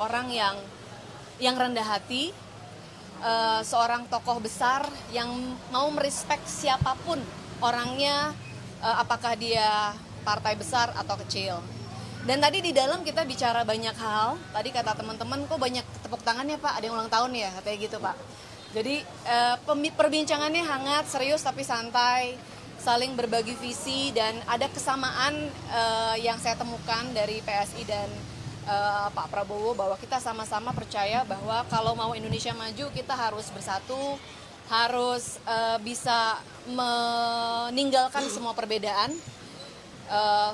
orang yang rendah hati, seorang tokoh besar yang mau merespek siapapun orangnya, apakah dia partai besar atau kecil. Dan tadi di dalam kita bicara banyak hal. Tadi kata teman-teman, kok banyak tepuk tangannya Pak, ada yang ulang tahun ya, katanya gitu Pak. Jadi perbincangannya hangat, serius tapi santai, saling berbagi visi, dan ada kesamaan yang saya temukan dari PSI dan Pak Prabowo, bahwa kita sama-sama percaya bahwa kalau mau Indonesia maju kita harus bersatu, harus bisa meninggalkan semua perbedaan,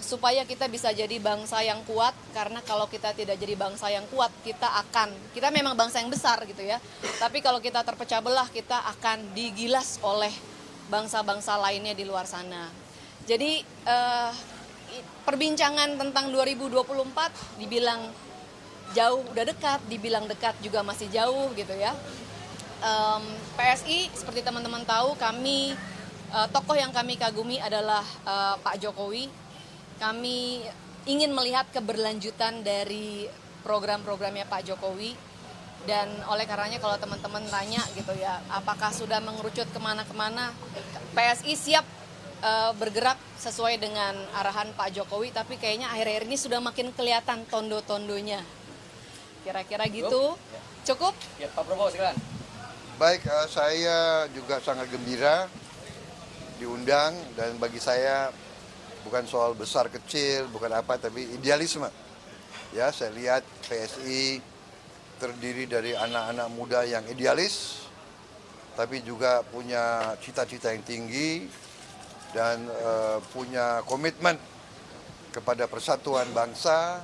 supaya kita bisa jadi bangsa yang kuat. Karena kalau kita tidak jadi bangsa yang kuat, kita memang bangsa yang besar gitu ya, tapi kalau kita terpecah belah, kita akan digilas oleh bangsa-bangsa lainnya di luar sana. Jadi perbincangan tentang 2024 dibilang jauh udah dekat, dibilang dekat juga masih jauh gitu ya. PSI seperti teman-teman tahu, kami tokoh yang kami kagumi adalah Pak Jokowi. Kami ingin melihat keberlanjutan dari program-programnya Pak Jokowi, dan oleh karenanya kalau teman-teman tanya gitu ya, apakah sudah mengerucut kemana-kemana, PSI siap bergerak sesuai dengan arahan Pak Jokowi, tapi kayaknya akhir-akhir ini sudah makin kelihatan tondo-tondonya. Kira-kira gitu. Cukup? Ya, Pak Prabowo silakan. Baik, saya juga sangat gembira diundang, dan bagi saya bukan soal besar kecil, bukan apa, tapi idealisme. Ya, saya lihat PSI terdiri dari anak-anak muda yang idealis, tapi juga punya cita-cita yang tinggi dan punya komitmen kepada persatuan bangsa.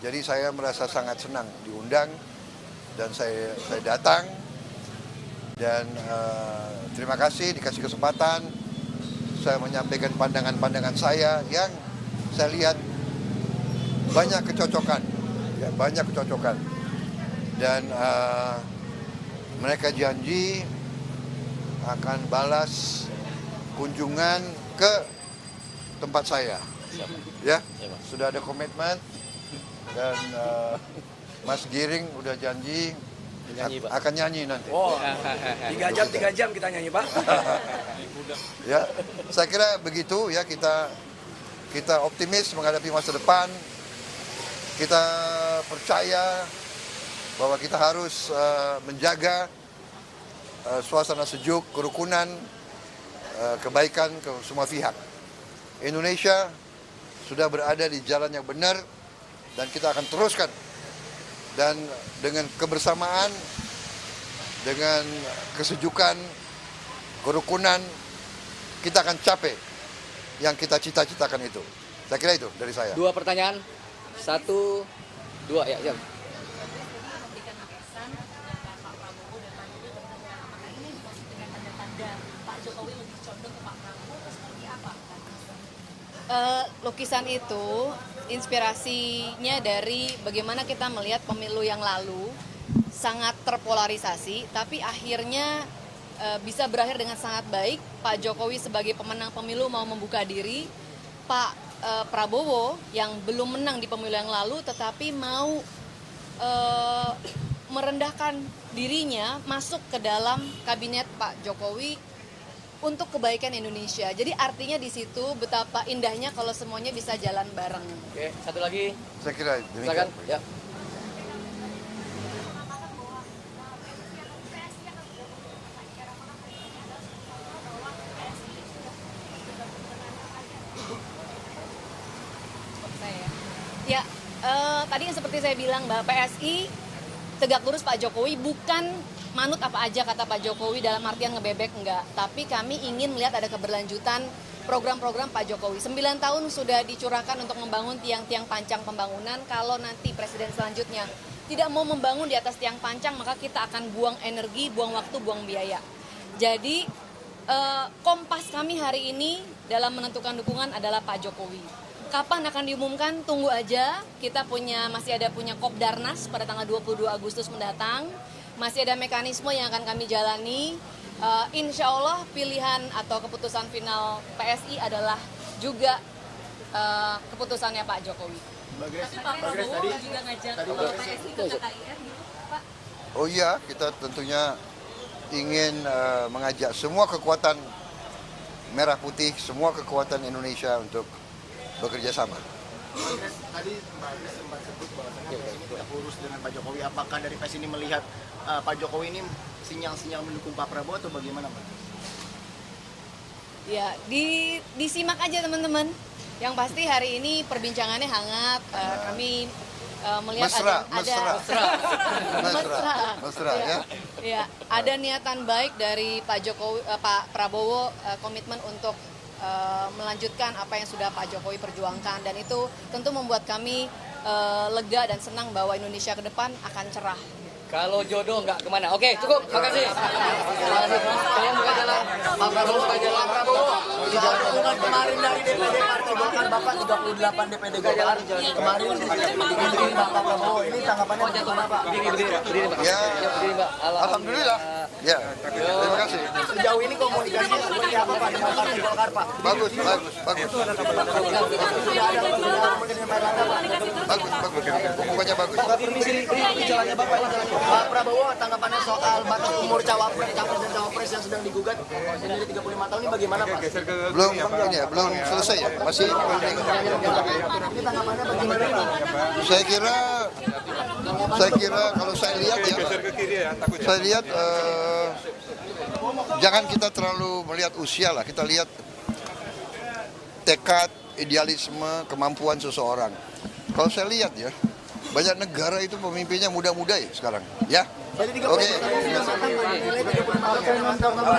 Jadi saya merasa sangat senang diundang dan saya datang, dan terima kasih dikasih kesempatan saya menyampaikan pandangan-pandangan saya yang saya lihat banyak kecocokan, ya, banyak kecocokan, dan mereka janji akan balas kunjungan ke tempat saya. Ya, sudah ada komitmen, dan Mas Giring udah janji akan nyanyi nanti. Oh, 3 jam kita nyanyi Pak. Ya, saya kira begitu ya, kita optimis menghadapi masa depan. Kita percaya bahwa kita harus menjaga suasana sejuk, kerukunan, kebaikan ke semua pihak. Indonesia sudah berada di jalan yang benar, dan kita akan teruskan. Dan dengan kebersamaan, dengan kesejukan, kerukunan, kita akan capai yang kita cita-citakan itu. Saya kira itu dari saya. 2 pertanyaan. 1, 2 ya, jam. Lukisan itu inspirasinya dari bagaimana kita melihat pemilu yang lalu sangat terpolarisasi, tapi akhirnya bisa berakhir dengan sangat baik. Pak Jokowi sebagai pemenang pemilu mau membuka diri, Pak Prabowo yang belum menang di pemilu yang lalu tetapi mau merendahkan dirinya masuk ke dalam kabinet Pak Jokowi untuk kebaikan Indonesia. Jadi artinya di situ betapa indahnya kalau semuanya bisa jalan bareng. Oke, satu lagi. Saya kira Silakan. demikian. Ya. Ya, tadi yang seperti saya bilang, bahwa PSI tegak lurus Pak Jokowi, bukan manut apa aja kata Pak Jokowi dalam artian ngebebek, enggak. Tapi kami ingin melihat ada keberlanjutan program-program Pak Jokowi. 9 tahun sudah dicurahkan untuk membangun tiang-tiang pancang pembangunan. Kalau nanti presiden selanjutnya tidak mau membangun di atas tiang pancang, maka kita akan buang energi, buang waktu, buang biaya. Jadi kompas kami hari ini dalam menentukan dukungan adalah Pak Jokowi. Kapan akan diumumkan? Tunggu aja. Kita masih ada punya Kopdarnas pada tanggal 22 Agustus mendatang. Masih ada mekanisme yang akan kami jalani. Insya Allah pilihan atau keputusan final PSI adalah juga keputusannya Pak Jokowi. Oh iya, kita tentunya ingin mengajak semua kekuatan merah putih, semua kekuatan Indonesia untuk bekerja sama. Tadi Mbak Agnes sempat sebut bahwasannya PSI ini tidak urus dengan Pak Jokowi. Apakah dari PSI ini melihat Pak Jokowi ini sinyal-sinyal mendukung Pak Prabowo atau bagaimana, Mbak? Ya, disimak aja teman-teman. Yang pasti hari ini perbincangannya hangat. Kami melihat Mesra, ya. Ya, ada niatan baik dari Pak Jokowi, Pak Prabowo, komitmen untuk melanjutkan apa yang sudah Pak Jokowi perjuangkan, dan itu tentu membuat kami lega dan senang bahwa Indonesia ke depan akan cerah. Kalau jodoh nggak kemana. Oke, cukup. Makasih. Tolong buka jalan. Pak Prabowo buka jalan. Dukungan kemarin dari DPD Partai Golkar, Bapak 38 DPD Golkar kemarin mendukung Pak Prabowo. Ini tanggapannya bagaimana, Pak? Berdiri, Pak. Ya, Berdiri, Pak. alhamdulillah. Ya, terima kasih. Sejauh ini komunikasinya seperti apa, Pak, dengan Partai Golkar, Pak? Bagus. Sudah ada komunikasi dengan Erlangga, Pak? Bagus. Pokoknya bagus. Pak Prabowo, tanggapannya soal batas umur capres dan cawapres yang sedang digugat menjadi 35 tahun ini bagaimana, Pak? Belum selesai ya, masih holding. Ini tanggapannya bagaimana, Pak? Saya kira kalau saya lihat jangan kita terlalu melihat usia lah, kita lihat tekad, idealisme, kemampuan seseorang. Kalau saya lihat ya, banyak negara itu pemimpinnya muda-muda ya sekarang, ya. Jadi 35 Oke. tahun sudah matang, nilai 35 tahun matang.